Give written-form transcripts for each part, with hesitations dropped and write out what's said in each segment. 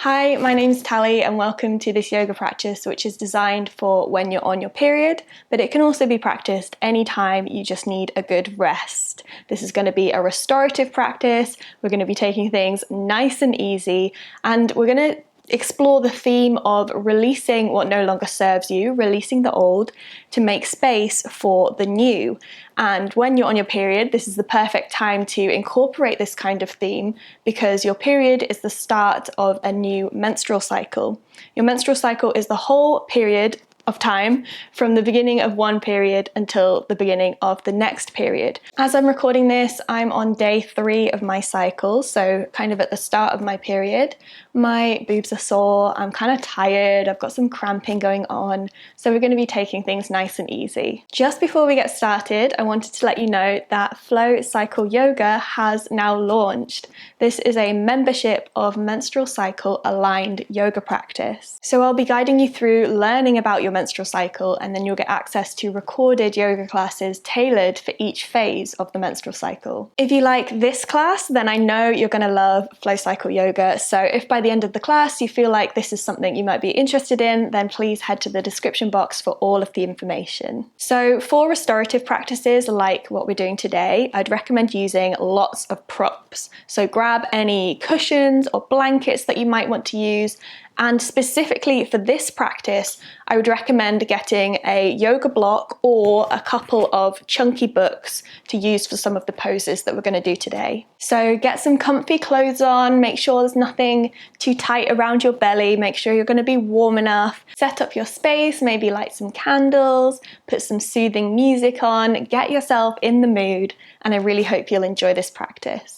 Hi, my name's Tally and welcome to this yoga practice which is designed for when you're on your period, but it can also be practiced anytime you just need a good rest. This is going to be a restorative practice. We're going to be taking things nice and easy, and we're going to explore the theme of releasing what no longer serves you, releasing the old to make space for the new. And when you're on your period, this is the perfect time to incorporate this kind of theme because your period is the start of a new menstrual cycle. Your menstrual cycle is the whole period of time from the beginning of one period until the beginning of the next period. As I'm recording this, I'm on day 3 of my cycle, so kind of at the start of my period. My boobs are sore, I'm kind of tired, I've got some cramping going on, so we're going to be taking things nice and easy. Just before we get started, I wanted to let you know that Flow Cycle Yoga has now launched. This is a membership of menstrual cycle aligned yoga practice. So I'll be guiding you through learning about your menstrual cycle, and then you'll get access to recorded yoga classes tailored for each phase of the menstrual cycle. If you like this class, then I know you're going to love Flow Cycle Yoga. So if by the end of the class you feel like this is something you might be interested in, then please head to the description box for all of the information. So for restorative practices like what we're doing today, I'd recommend using lots of props. So grab any cushions or blankets that you might want to use. And specifically for this practice, I would recommend getting a yoga block or a couple of chunky books to use for some of the poses that we're going to do today. So get some comfy clothes on, make sure there's nothing too tight around your belly, make sure you're going to be warm enough. Set up your space, maybe light some candles, put some soothing music on, get yourself in the mood, and I really hope you'll enjoy this practice.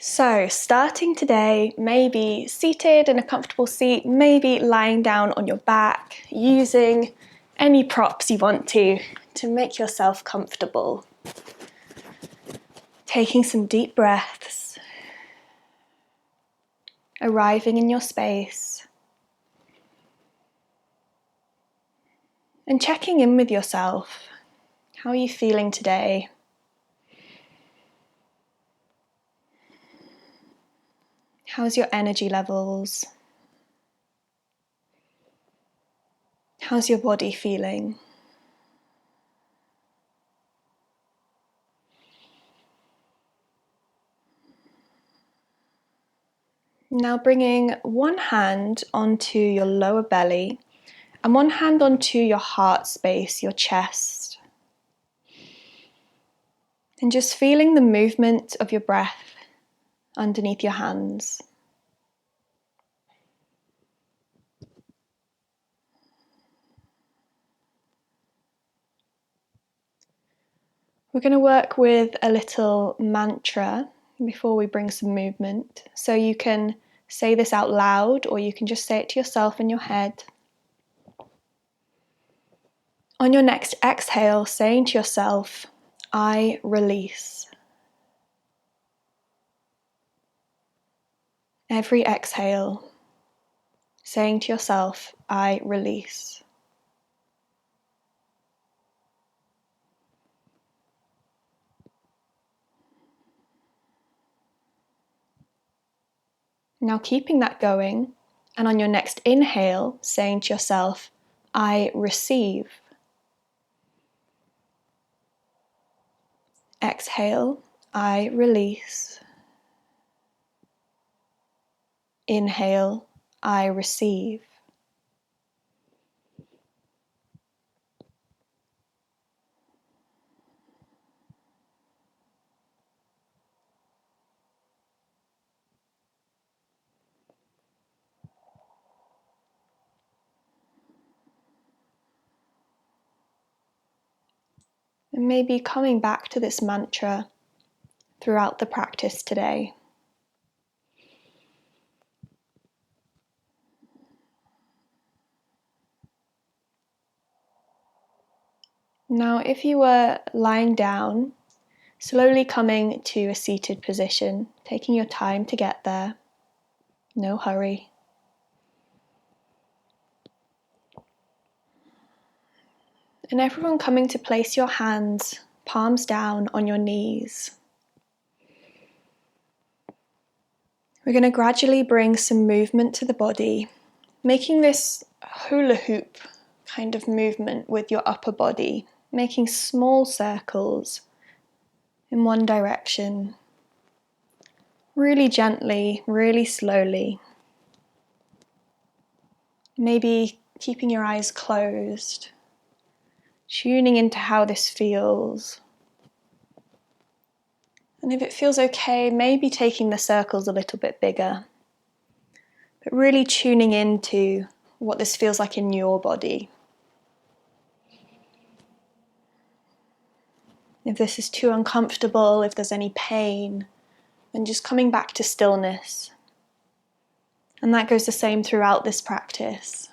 So starting today, maybe seated in a comfortable seat, maybe lying down on your back, using any props you want to make yourself comfortable. Taking some deep breaths, arriving in your space, and checking in with yourself. How are you feeling today? How's your energy levels? How's your body feeling? Now bringing one hand onto your lower belly and one hand onto your heart space, your chest. And just feeling the movement of your breath underneath your hands. We're going to work with a little mantra before we bring some movement. So you can say this out loud or you can just say it to yourself in your head. On your next exhale, saying to yourself, I release. Every exhale, saying to yourself, I release. Now keeping that going, and on your next inhale, saying to yourself, I receive. Exhale, I release. Inhale, I receive. And maybe coming back to this mantra throughout the practice today. Now, if you were lying down, slowly coming to a seated position, taking your time to get there, no hurry. And everyone coming to place your hands, palms down on your knees. We're going to gradually bring some movement to the body, making this hula hoop kind of movement with your upper body, making small circles in one direction, really gently, really slowly. Maybe keeping your eyes closed, tuning into how this feels. And if it feels okay, maybe taking the circles a little bit bigger, but really tuning into what this feels like in your body. If this is too uncomfortable, if there's any pain, then just coming back to stillness. And that goes the same throughout this practice.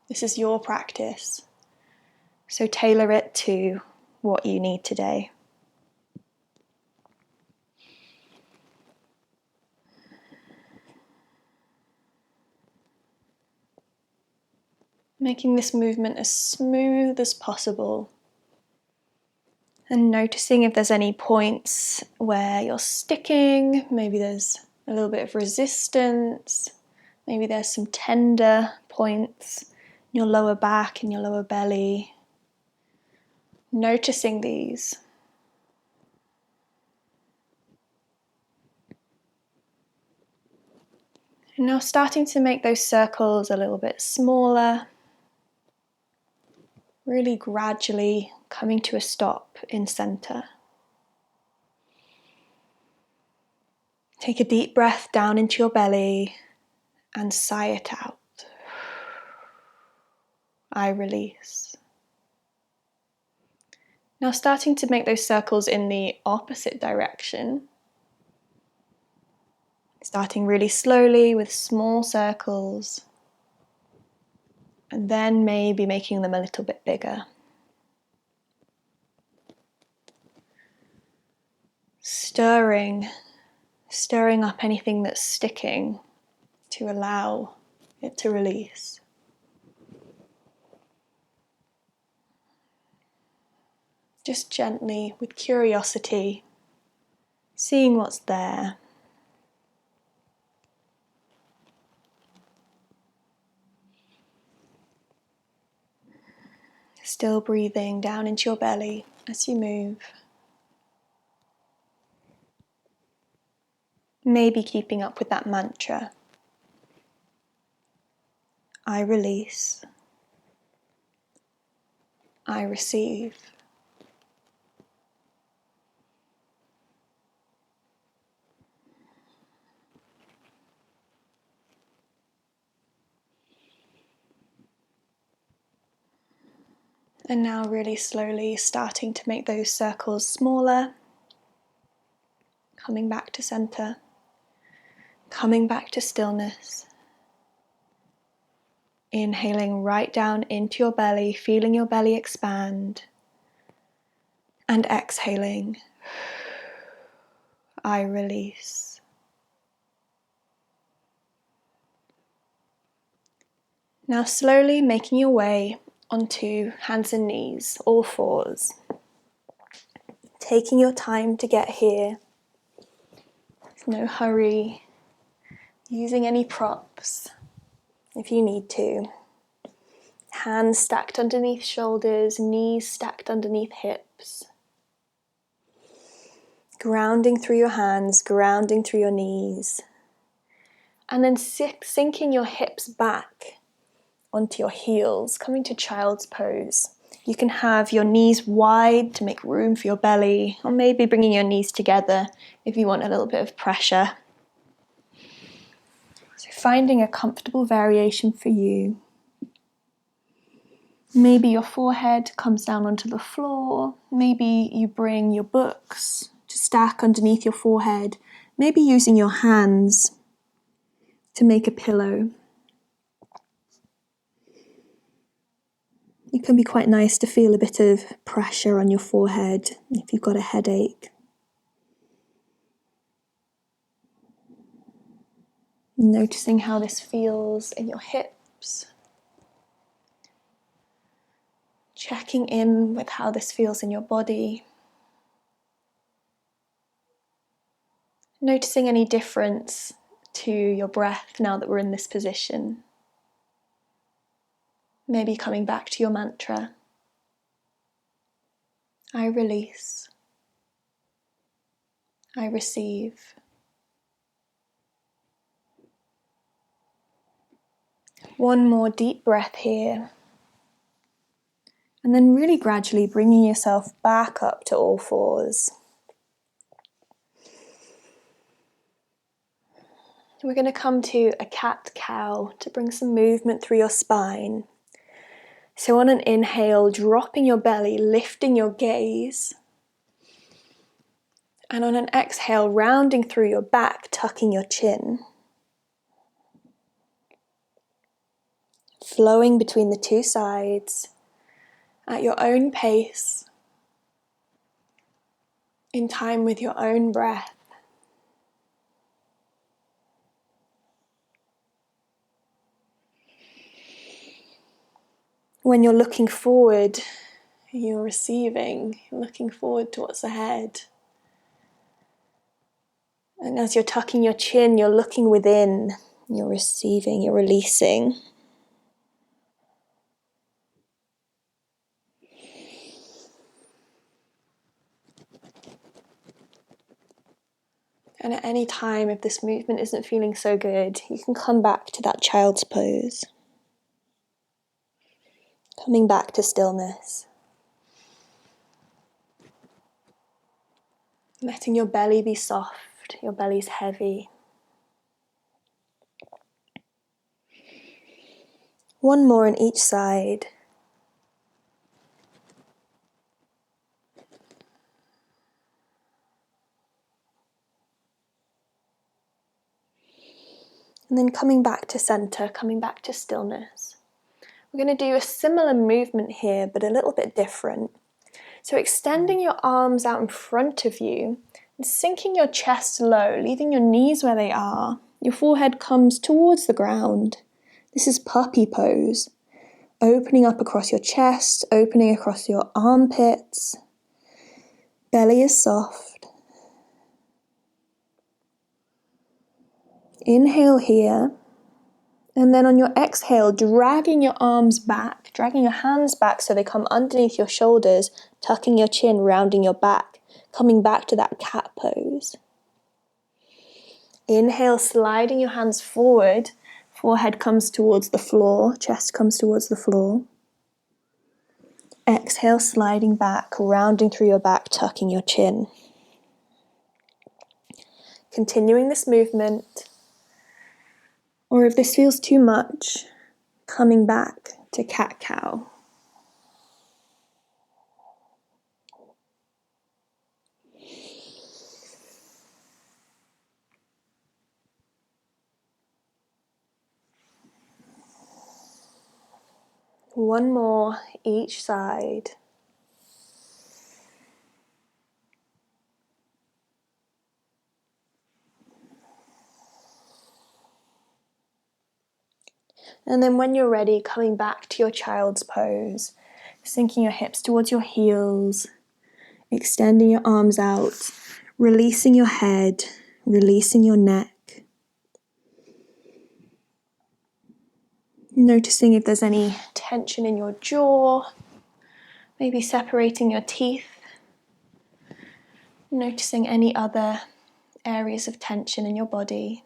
This is your practice, so tailor it to what you need today. Making this movement as smooth as possible. And noticing if there's any points where you're sticking, maybe there's a little bit of resistance, maybe there's some tender points in your lower back, in your lower belly. Noticing these. And now starting to make those circles a little bit smaller, really gradually coming to a stop in center. Take a deep breath down into your belly and sigh it out. I release. Now starting to make those circles in the opposite direction. Starting really slowly with small circles. And then maybe making them a little bit bigger. Stirring up anything that's sticking to allow it to release. Just gently, with curiosity, seeing what's there. Still breathing down into your belly as you move. Maybe keeping up with that mantra. I release. I receive. And now really slowly starting to make those circles smaller. Coming back to center. Coming back to stillness. Inhaling right down into your belly, feeling your belly expand. And exhaling. I release. Now slowly making your way onto hands and knees, all fours. Taking your time to get here. No hurry. Using any props if you need to. Hands stacked underneath shoulders, knees stacked underneath hips. Grounding through your hands, grounding through your knees. And then sinking your hips back onto your heels, coming to child's pose. You can have your knees wide to make room for your belly, or maybe bringing your knees together if you want a little bit of pressure. So finding a comfortable variation for you. Maybe your forehead comes down onto the floor. Maybe you bring your books to stack underneath your forehead. Maybe using your hands to make a pillow. It can be quite nice to feel a bit of pressure on your forehead if you've got a headache. Noticing how this feels in your hips. Checking in with how this feels in your body. Noticing any difference to your breath now that we're in this position. Maybe coming back to your mantra. I release. I receive. One more deep breath here. And then really gradually bringing yourself back up to all fours. We're going to come to a cat-cow to bring some movement through your spine. So on an inhale, dropping your belly, lifting your gaze. And on an exhale, rounding through your back, tucking your chin. Flowing between the two sides at your own pace, in time with your own breath. When you're looking forward, you're receiving, you're looking forward to what's ahead. And as you're tucking your chin, you're looking within, you're receiving, you're releasing. And at any time, if this movement isn't feeling so good, you can come back to that child's pose. Coming back to stillness. Letting your belly be soft, your belly's heavy. One more on each side. And then coming back to center, coming back to stillness. We're going to do a similar movement here, but a little bit different. So extending your arms out in front of you and sinking your chest low, leaving your knees where they are. Your forehead comes towards the ground. This is puppy pose. Opening up across your chest, opening across your armpits. Belly is soft. Inhale here. And then on your exhale, dragging your arms back, dragging your hands back so they come underneath your shoulders, tucking your chin, rounding your back, coming back to that cat pose. Inhale, sliding your hands forward, forehead comes towards the floor, chest comes towards the floor. Exhale, sliding back, rounding through your back, tucking your chin. Continuing this movement, or if this feels too much, coming back to cat-cow. One more each side. And then when you're ready, coming back to your child's pose, sinking your hips towards your heels, extending your arms out, releasing your head, releasing your neck. Noticing if there's any tension in your jaw, maybe separating your teeth. Noticing any other areas of tension in your body.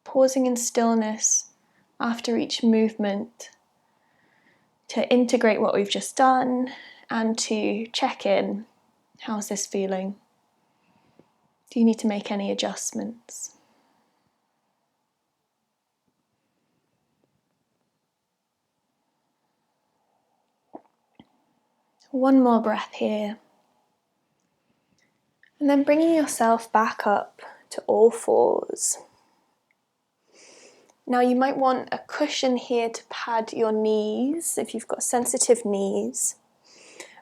Pausing in stillness after each movement to integrate what we've just done and to check in. How's this feeling? Do you need to make any adjustments? One more breath here. And then bringing yourself back up to all fours. Now you might want a cushion here to pad your knees if you've got sensitive knees.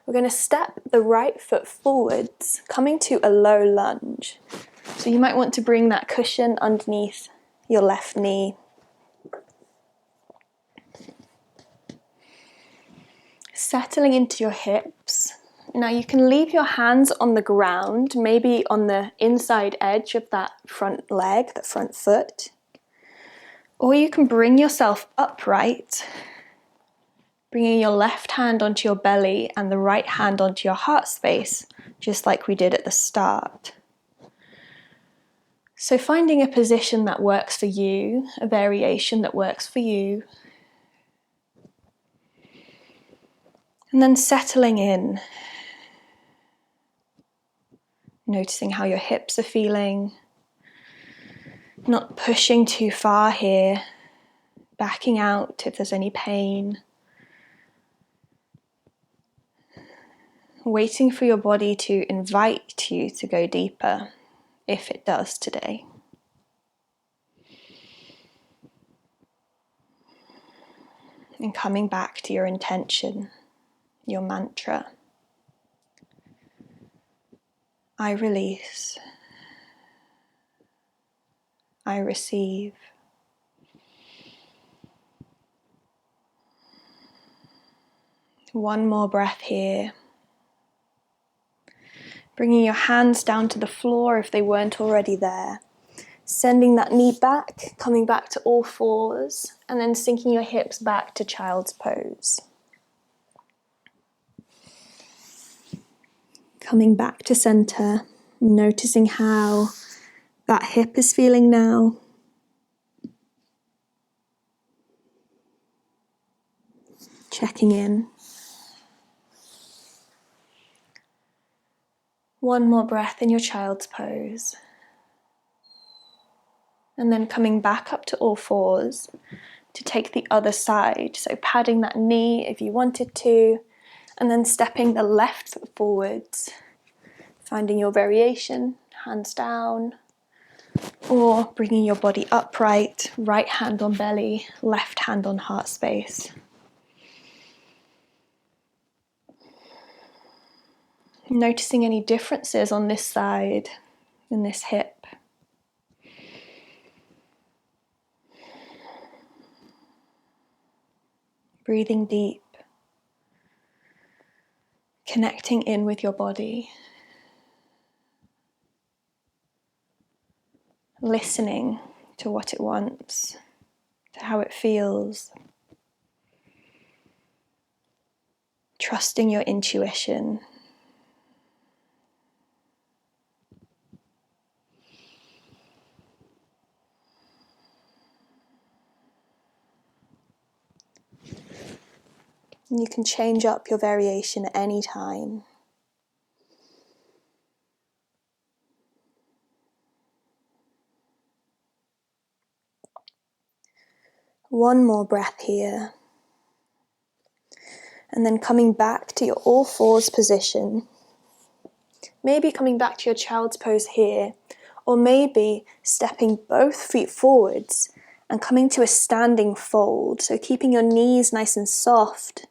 We're going to step the right foot forwards, coming to a low lunge. So you might want to bring that cushion underneath your left knee. Settling into your hips, Now you can leave your hands on the ground, maybe on the inside edge of that front leg, that front foot. Or you can bring yourself upright, bringing your left hand onto your belly and the right hand onto your heart space, just like we did at the start. So finding a position that works for you, a variation that works for you, and then settling in, noticing how your hips are feeling, not pushing too far here, backing out if there's any pain, waiting for your body to invite you to go deeper, if it does today. And coming back to your intention, your mantra. I release. I receive. One more breath here. Bringing your hands down to the floor if they weren't already there. Sending that knee back, coming back to all fours, and then sinking your hips back to child's pose. Coming back to center, noticing how that hip is feeling now. Checking in. One more breath in your child's pose. And then coming back up to all fours to take the other side. So padding that knee if you wanted to, and then stepping the left foot forwards. Finding your variation, hands down, or bringing your body upright, right hand on belly, left hand on heart space. Noticing any differences on this side, in this hip. Breathing deep, connecting in with your body, listening to what it wants, to how it feels, trusting your intuition. And you can change up your variation at any time. One more breath here. And then coming back to your all fours position. Maybe coming back to your child's pose here, or maybe stepping both feet forwards and coming to a standing fold. So keeping your knees nice and soft.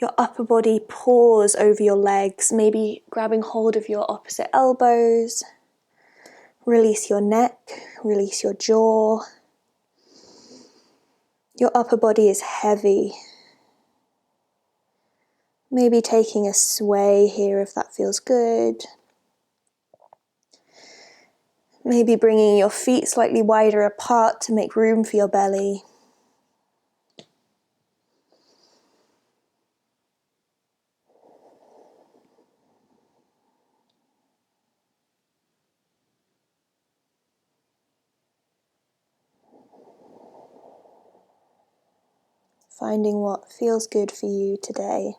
Your upper body paws over your legs, maybe grabbing hold of your opposite elbows. Release your neck, release your jaw. Your upper body is heavy. Maybe taking a sway here if that feels good. Maybe bringing your feet slightly wider apart to make room for your belly. Finding what feels good for you today.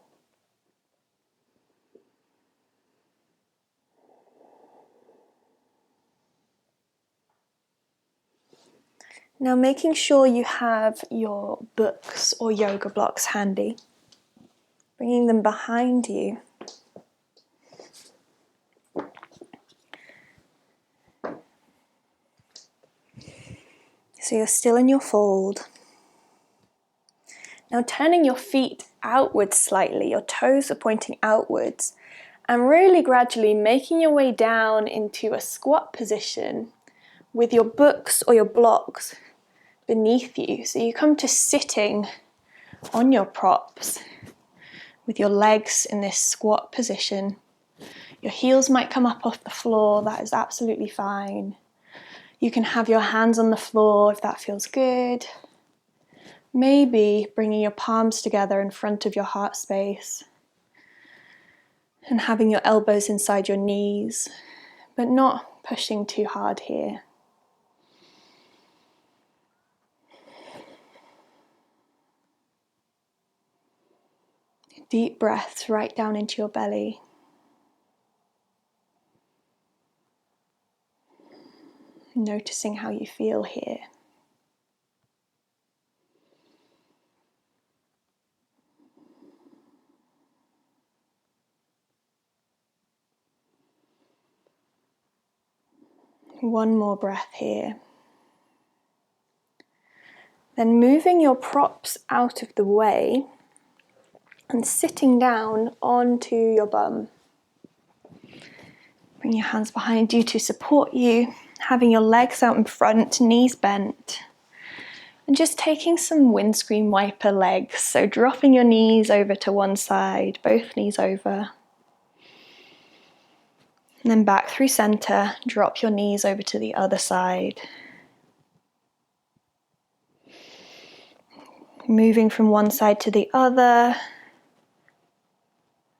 Now making sure you have your books or yoga blocks handy. Bringing them behind you. So you're still in your fold. Now turning your feet outwards slightly, your toes are pointing outwards, and really gradually making your way down into a squat position with your books or your blocks beneath you. So you come to sitting on your props with your legs in this squat position. Your heels might come up off the floor, that is absolutely fine. You can have your hands on the floor if that feels good. Maybe bringing your palms together in front of your heart space and having your elbows inside your knees, but not pushing too hard here. Deep breaths right down into your belly. Noticing how you feel here. One more breath here. Then moving your props out of the way and sitting down onto your bum. Bring your hands behind you to support you, having your legs out in front, knees bent. And just taking some windscreen wiper legs, so dropping your knees over to one side, both knees over. And then back through center, drop your knees over to the other side. Moving from one side to the other,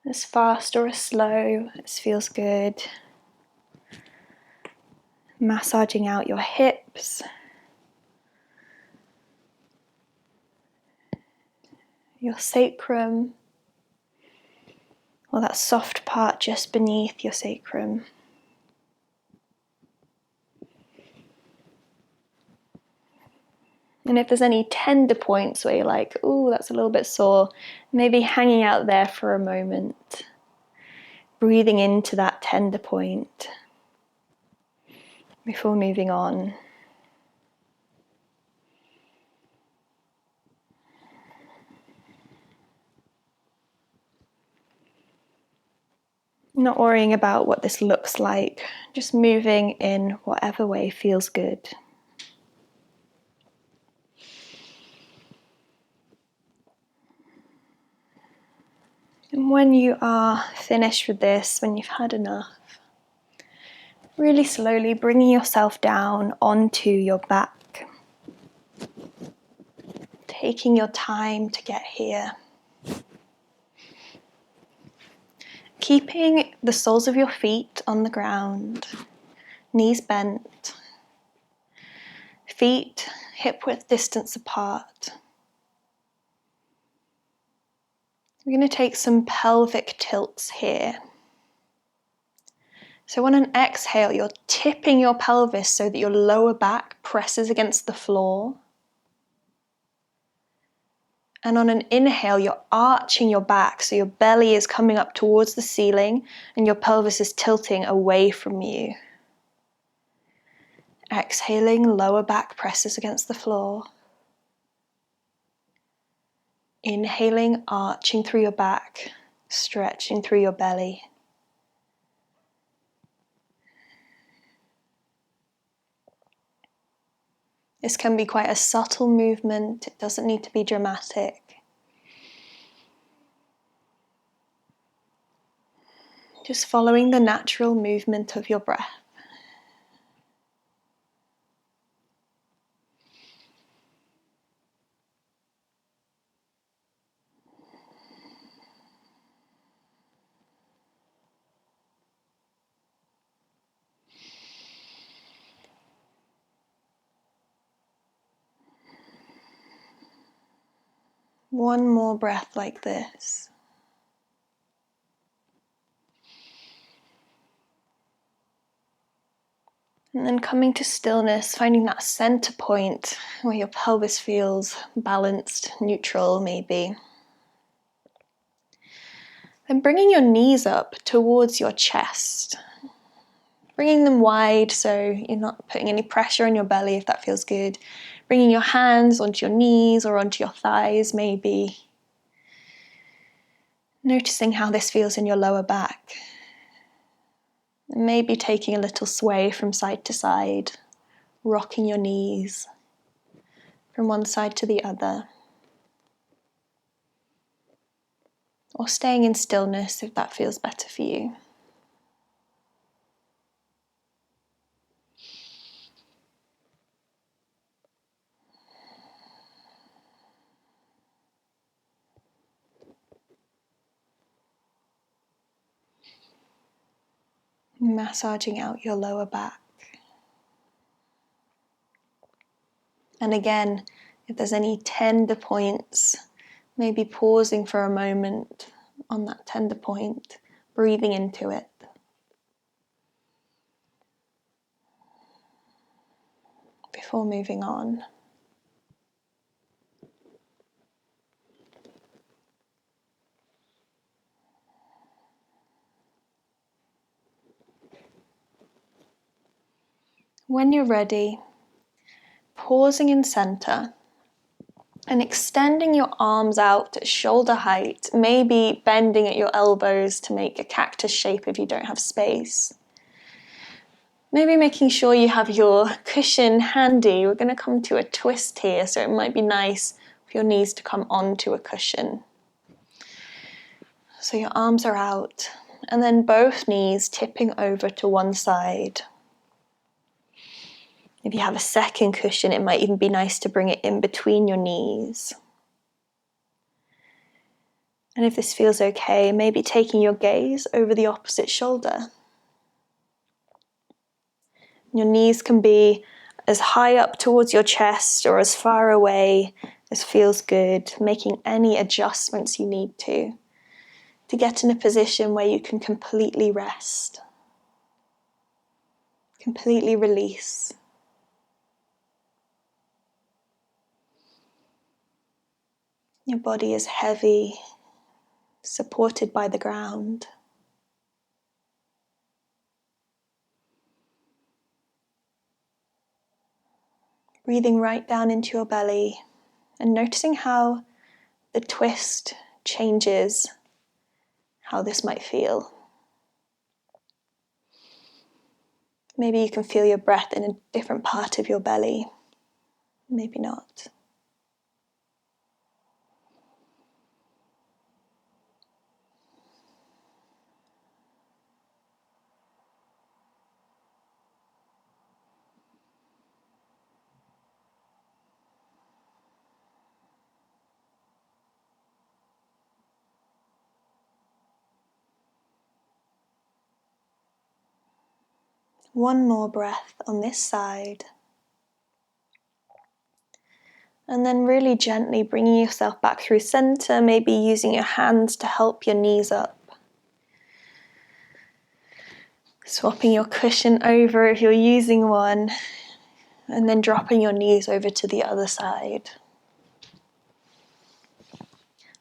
as fast or as slow as feels good. Massaging out your hips, your sacrum, or that soft part just beneath your sacrum. And if there's any tender points where you're like, ooh, that's a little bit sore, maybe hanging out there for a moment, breathing into that tender point before moving on. Not worrying about what this looks like, just moving in whatever way feels good. And when you are finished with this, when you've had enough, really slowly bringing yourself down onto your back. Taking your time to get here. Keeping the soles of your feet on the ground, knees bent, feet hip-width distance apart. We're going to take some pelvic tilts here. So on an exhale, you're tipping your pelvis so that your lower back presses against the floor. And on an inhale, you're arching your back so your belly is coming up towards the ceiling and your pelvis is tilting away from you. Exhaling, lower back presses against the floor. Inhaling, arching through your back, stretching through your belly. This can be quite a subtle movement. It doesn't need to be dramatic. Just following the natural movement of your breath. One more breath like this. And then coming to stillness, finding that center point where your pelvis feels balanced, neutral maybe. Then bringing your knees up towards your chest. Bringing them wide so you're not putting any pressure on your belly if that feels good. Bringing your hands onto your knees or onto your thighs maybe. Noticing how this feels in your lower back. And maybe taking a little sway from side to side, rocking your knees from one side to the other. or staying in stillness if that feels better for you. Massaging out your lower back. And again, if there's any tender points, maybe pausing for a moment on that tender point, breathing into it. Before moving on. When you're ready, pausing in center and extending your arms out at shoulder height, maybe bending at your elbows to make a cactus shape if you don't have space. Maybe making sure you have your cushion handy. We're going to come to a twist here, so it might be nice for your knees to come onto a cushion. So your arms are out, and then both knees tipping over to one side. If you have a second cushion, it might even be nice to bring it in between your knees. And if this feels okay, maybe taking your gaze over the opposite shoulder. Your knees can be as high up towards your chest or as far away as feels good, making any adjustments you need to get in a position where you can completely rest, completely release. Your body is heavy, supported by the ground. Breathing right down into your belly and noticing how the twist changes how this might feel. Maybe you can feel your breath in a different part of your belly. Maybe not. One more breath on this side. And then really gently bringing yourself back through center, maybe using your hands to help your knees up. Swapping your cushion over if you're using one, and then dropping your knees over to the other side.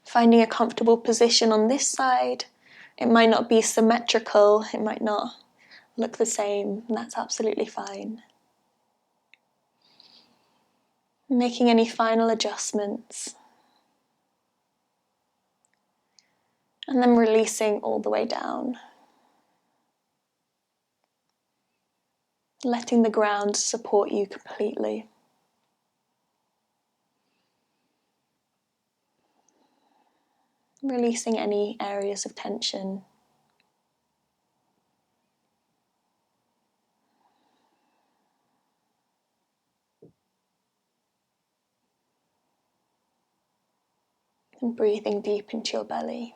Finding a comfortable position on this side. It might not be symmetrical, it might not look the same, and that's absolutely fine. Making any final adjustments. And then releasing all the way down. Letting the ground support you completely. Releasing any areas of tension. And breathing deep into your belly.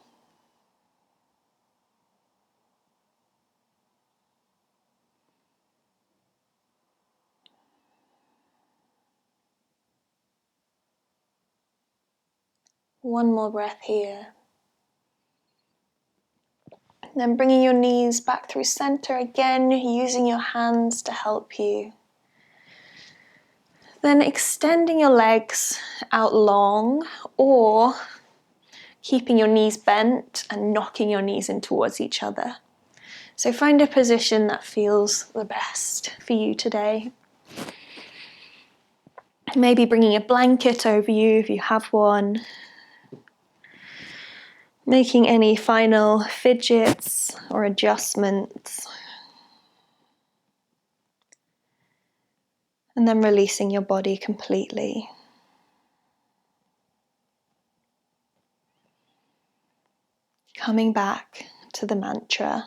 One more breath here. Then bringing your knees back through center again, using your hands to help you. Then extending your legs out long, or keeping your knees bent and knocking your knees in towards each other. So find a position that feels the best for you today. Maybe bringing a blanket over you if you have one. Making any final fidgets or adjustments. And then releasing your body completely. coming back to the mantra.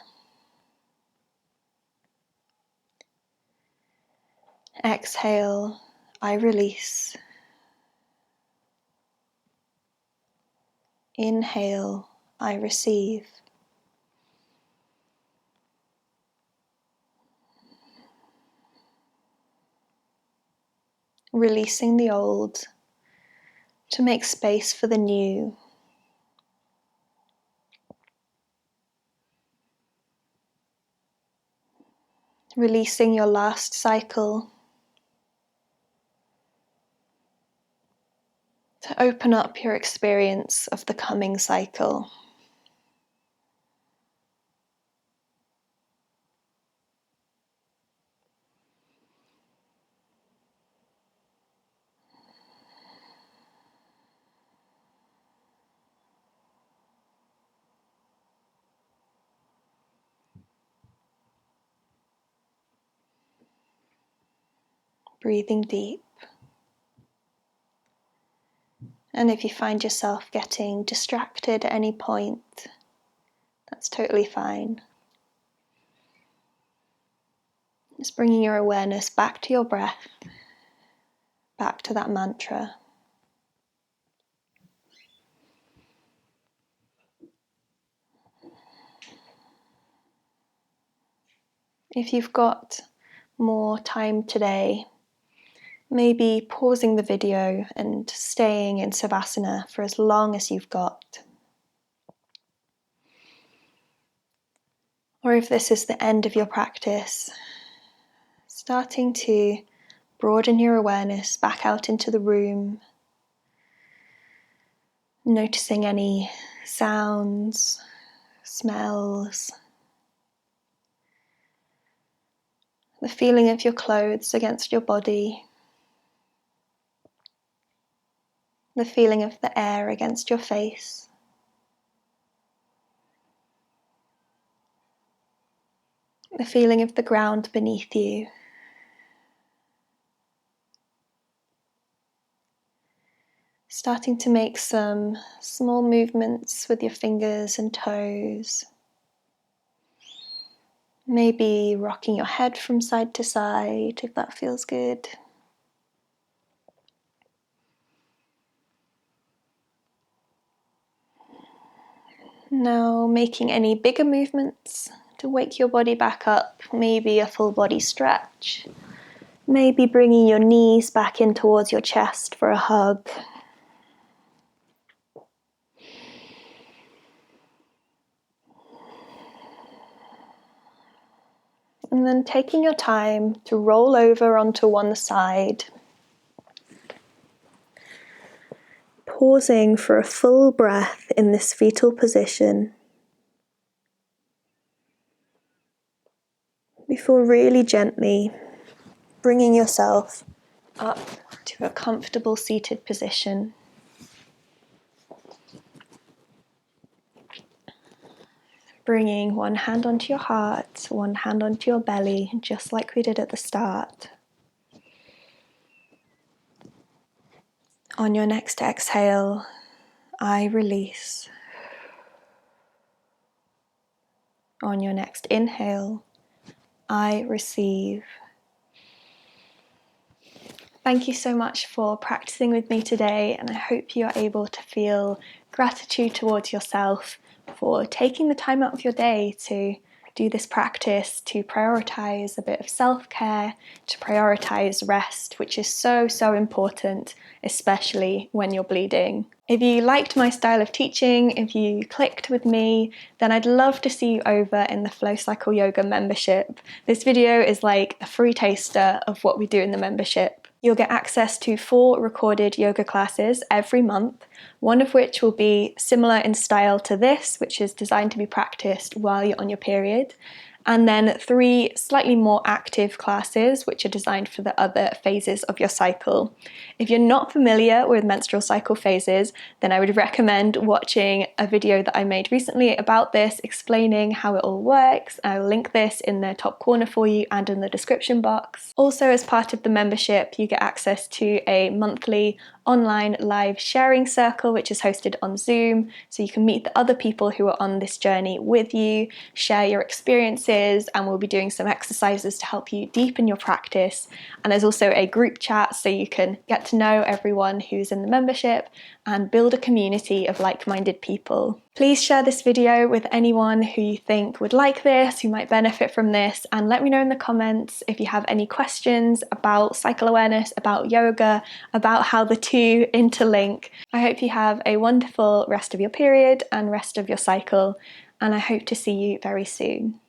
Exhale, I release. Inhale, I receive. Releasing the old to make space for the new. Releasing your last cycle to open up your experience of the coming cycle. Breathing deep. And if you find yourself getting distracted at any point, that's totally fine. Just bringing your awareness back to your breath, back to that mantra. If you've got more time today, maybe pausing the video and staying in Savasana for as long as you've got. Or if this is the end of your practice, starting to broaden your awareness back out into the room, noticing any sounds, smells, the feeling of your clothes against your body, the feeling of the air against your face. The feeling of the ground beneath you. Starting to make some small movements with your fingers and toes. Maybe rocking your head from side to side if that feels good. Now making any bigger movements to wake your body back up, maybe a full body stretch, maybe bringing your knees back in towards your chest for a hug. And then taking your time to roll over onto one side, pausing for a full breath in this fetal position before really gently bringing yourself up to a comfortable seated position. Bringing one hand onto your heart, one hand onto your belly, just like we did at the start. On your next exhale, I release. On your next inhale, I receive. Thank you so much for practicing with me today, and I hope you are able to feel gratitude towards yourself for taking the time out of your day to do this practice, to prioritize a bit of self-care, to prioritize rest, which is so, so important, especially when you're bleeding. If you liked my style of teaching, if you clicked with me, then I'd love to see you over in the Flow Cycle Yoga membership. This video is like a free taster of what we do in the membership. You'll get access to 4 recorded yoga classes every month, one of which will be similar in style to this, which is designed to be practiced while you're on your period. and then 3 slightly more active classes which are designed for the other phases of your cycle. If you're not familiar with menstrual cycle phases, then I would recommend watching a video that I made recently about this, explaining how it all works. I'll link this in the top corner for you and in the description box. Also, as part of the membership, you get access to a monthly online live sharing circle which is hosted on Zoom, so you can meet the other people who are on this journey with you, share your experiences, and we'll be doing some exercises to help you deepen your practice. And there's also a group chat so you can get to know everyone who's in the membership and build a community of like-minded people. Please share this video with anyone who you think would like this, who might benefit from this, and let me know in the comments if you have any questions about cycle awareness, about yoga, about how the two interlink. I hope you have a wonderful rest of your period and rest of your cycle, and I hope to see you very soon.